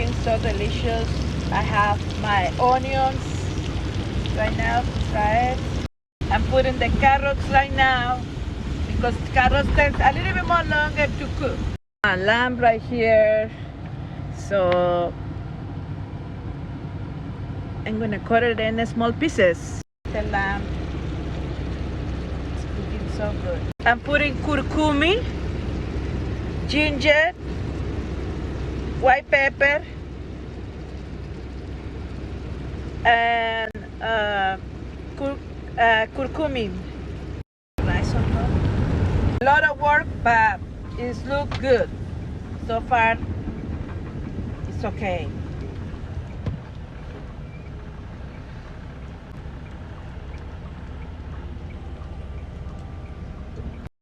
looking so delicious. I have my onions right now to fry it. I'm putting the carrots right now because carrots take a little bit more longer to cook. Lamb right here. So I'm gonna cut it in small pieces. The lamb is cooking so good. I'm putting curcumi, ginger, white pepper, and curcumin. Nice or not? A lot of work, but it looks good. So far, it's okay.